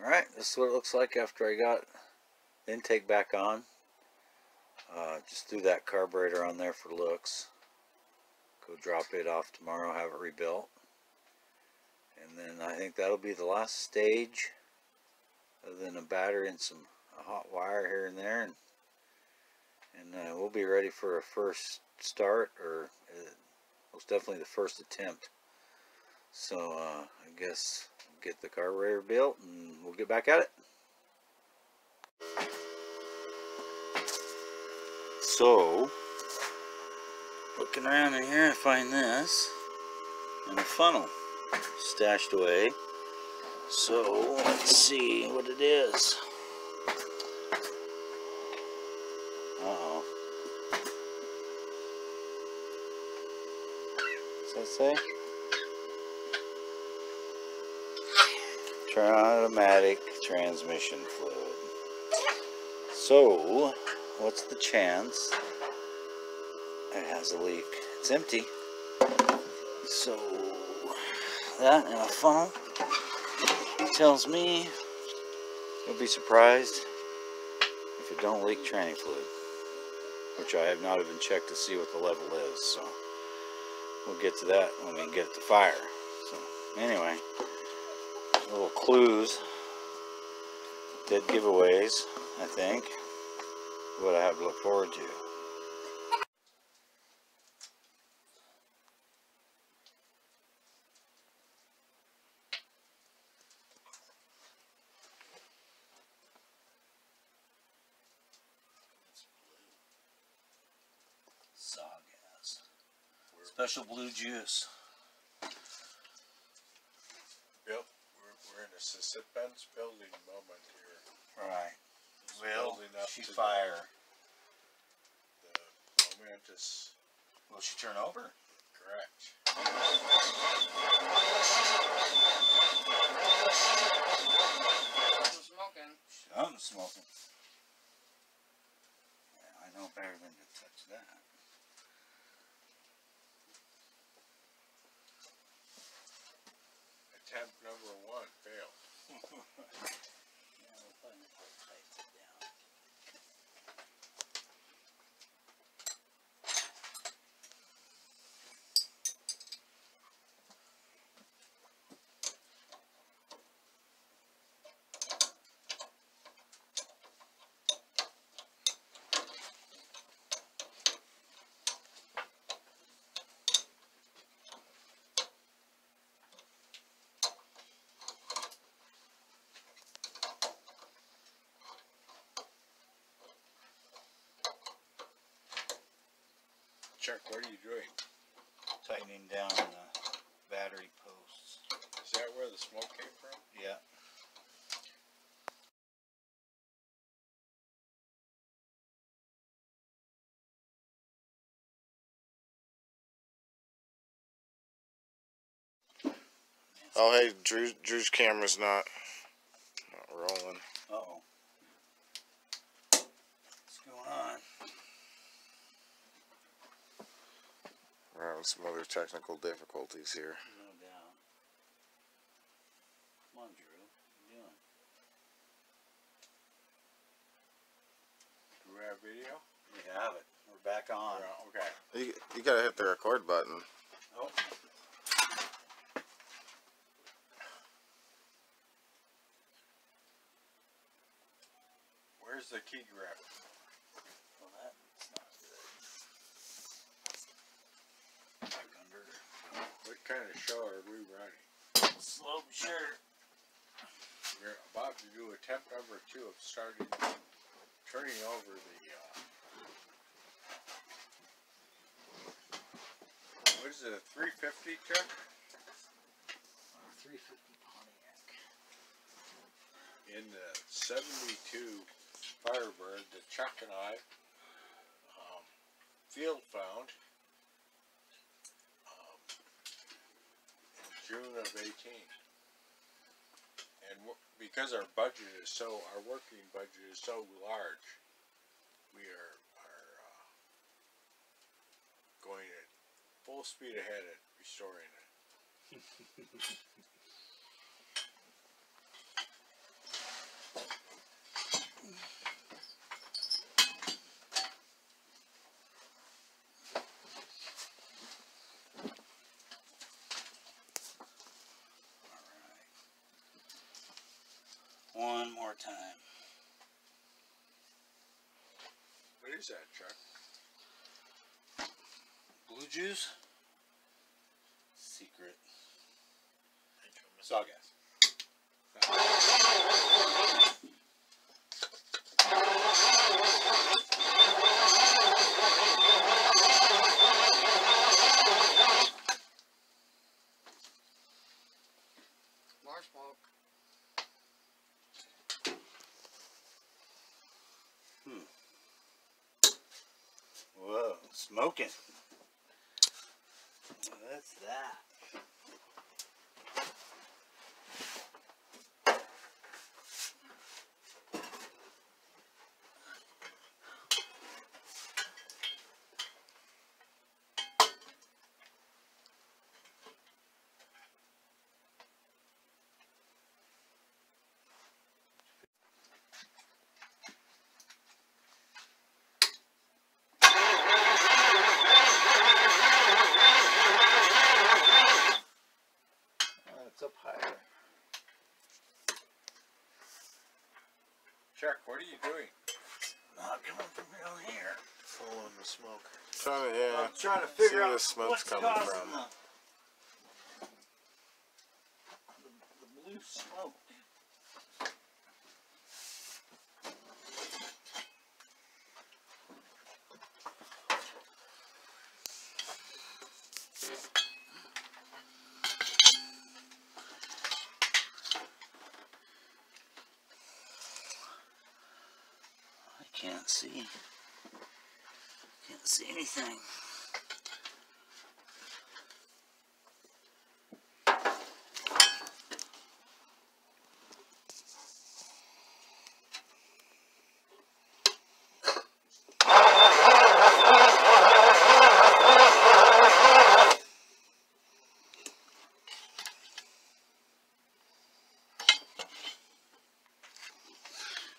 Alright, this is what it looks like after I got the intake back on. Just threw that carburetor on there for looks. Go drop it off tomorrow, have it rebuilt. And then I think that'll be the last stage, other than a battery and some hot wire here and there. And we'll be ready for a first start, or most definitely the first attempt. So I guess get the carburetor built and we'll get back at it. So, looking around in here, I find this and a funnel stashed away. So, let's see what it is. Uh-oh. What's that say? Automatic transmission fluid. So, what's the chance it has a leak? It's empty. So, that and a funnel tells me you'll be surprised if it don't leak tranny fluid, which I have not even checked to see what the level is. So, we'll get to that when we get it to fire. So, anyway, little clues, dead giveaways, I think, what I have to look forward to. Sawgas. Special blue juice. Yep, we're in a suspense building moment here. Right. Will she to fire? The momentous. Will she turn over? Correct. Smoking. I'm smoking. Yeah, I know better than to touch that. Attempt number 1 failed. Yeah, we'll find it how to tighten it down. Chuck, what are you doing? Tightening down the battery posts. Is that where the smoke came from? Yeah. Oh, hey, Drew's camera's not rolling. Uh-oh. What's going on? We're having some other technical difficulties here. No doubt. Come on, Drew. What are you doing? Do we have video? We have it. We're back on. Okay. You gotta hit the record button. Oh. Where's the key grip? Well, that's not good. Back under. What kind of show are we running? Slow but sure. We're about to do attempt number 2 of turning over the, what is it, a 350, Chuck? 350 Pontiac. In the 72 Firebird that Chuck and I field found in June of 18. And because our budget is our working budget is so large, we are going at full speed ahead at restoring it. One more time. What is that, Chuck? Blue juice? Secret. Sawgas. More smoke. Whoa, smoking. What's that? It's up higher. Chuck, what are you doing? Not coming from down here. Following the smoke. Trying to, yeah. I'm trying to See figure where out the smoke's what's coming causing from. the blue smoke. I can't see. Can't see anything.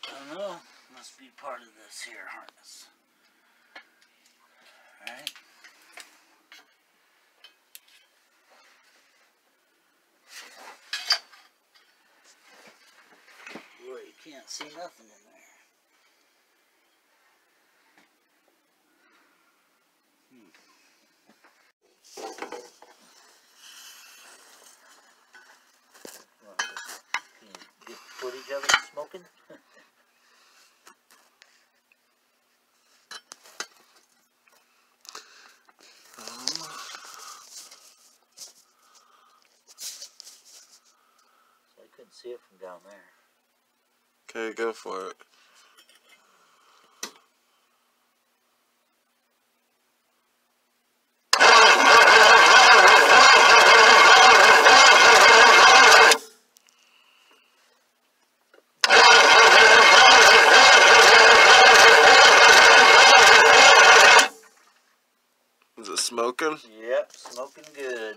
I don't know. Must be part of this here harness. Alright. Boy, you can't see nothing in there. Can you get footage of it smoking? So I couldn't see it from down there. Okay, go for it. Is it smoking? Yep, smoking good.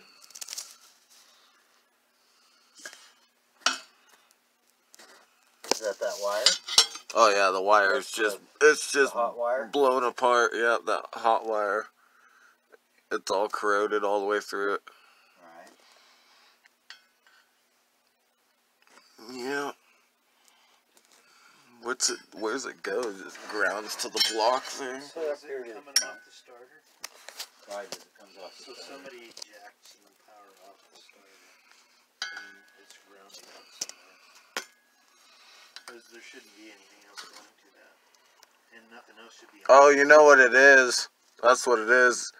Is that wire? Oh yeah, the wire is That's it's just hot wire? blown apart. Yep, that hot wire. It's all corroded all the way through it. Alright. Yeah. Where's it go? It just grounds to the block there. So up here it is. Coming off the starter. Right, as it comes off the So starter. somebody jacked some power off the starter. And it's grounding out somewhere. Because there shouldn't be anything else going to that. And nothing else should be on. Oh, you know what it is? That's what it is.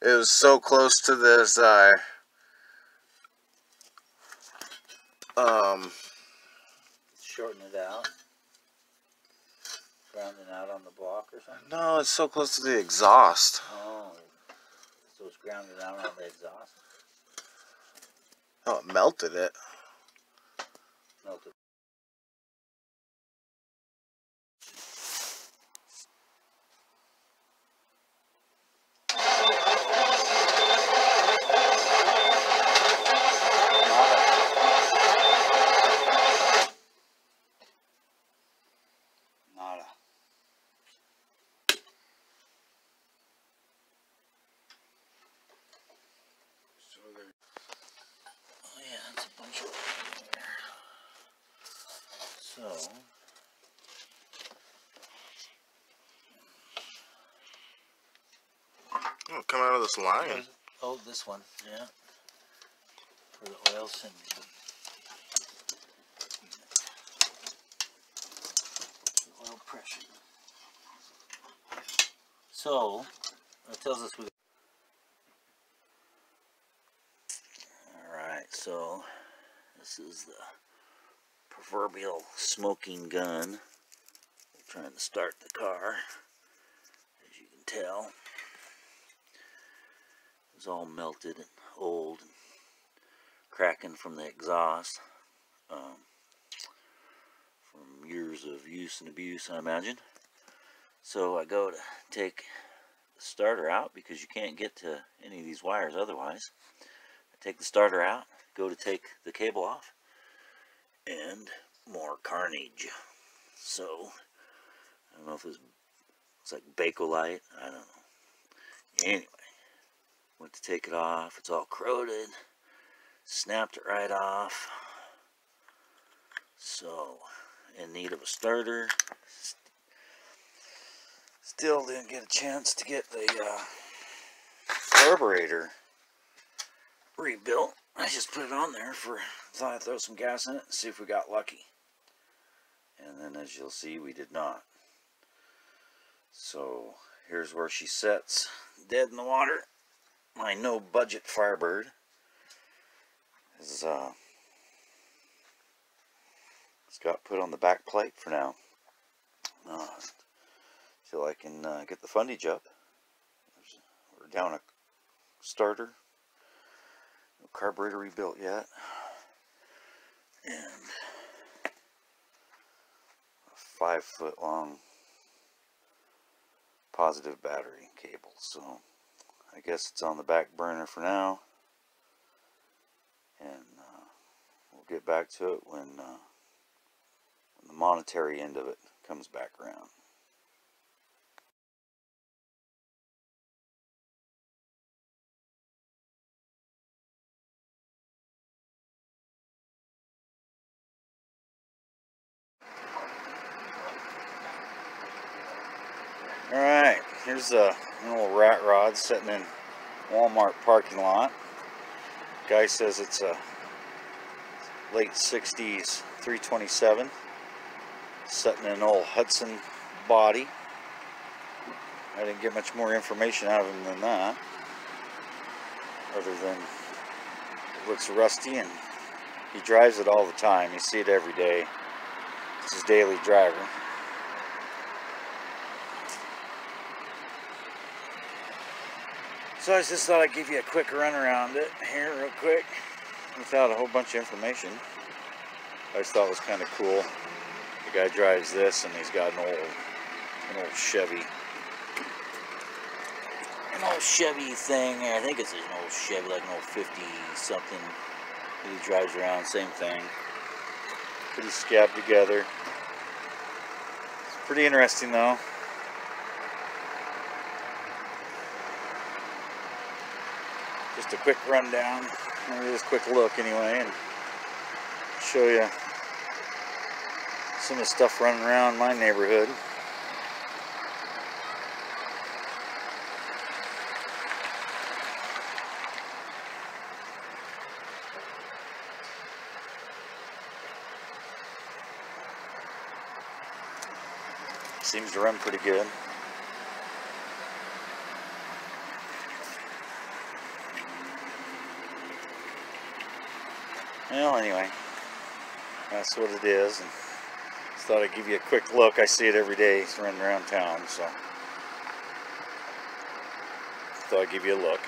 It was so close to this, Shorten it out. Grounding out on the block or something? no, it's so close to the exhaust. Oh. So it's grounded out on the exhaust? Oh, it melted it. Melted. Nada. So there. Oh yeah, that's a bunch of there. It'll come out of this line. Oh, this one, yeah. For the oil sending. Oil pressure. So, that tells us we. Alright, so this is the proverbial smoking gun. We're trying to start the car, as you can tell. It's all melted and old and cracking from the exhaust, from years of use and abuse, I imagine. So I go to take the starter out because you can't get to any of these wires otherwise. I take the starter out, go to take the cable off, and more carnage. So I don't know if it's like Bakelite, I don't know. Anyway, went to take it off, it's all corroded, snapped it right off. So, in need of a starter. Still didn't get a chance to get the carburetor rebuilt. I just put it on there thought I'd throw some gas in it and see if we got lucky. And then as you'll see, we did not. So, here's where she sits, dead in the water. My no budget Firebird is it's got put on the back plate for now. Till I can get the fundage up. We're down a starter. No carburetor rebuilt yet. And a 5-foot long positive battery cable. So I guess it's on the back burner for now. And we'll get back to it when the monetary end of it comes back around. Alright, here's an old rat rod sitting in Walmart parking lot. Guy says it's a late 60s 327. Sitting in an old Hudson body. I didn't get much more information out of him than that. Other than it looks rusty and he drives it all the time. You see it every day. It's his daily driver. So I just thought I'd give you a quick run around it here real quick without a whole bunch of information. I just thought it was kind of cool. The guy drives this and he's got an old Chevy. An old Chevy thing. I think it's an old Chevy, like an old 50 something that he drives around, same thing. Pretty scabbed together. It's pretty interesting though. Just a quick rundown, or just a quick look anyway, and show you some of the stuff running around my neighborhood. Seems to run pretty good. Well, anyway, that's what it is. And just thought I'd give you a quick look. I see it every day. It's running around town, so thought I'd give you a look.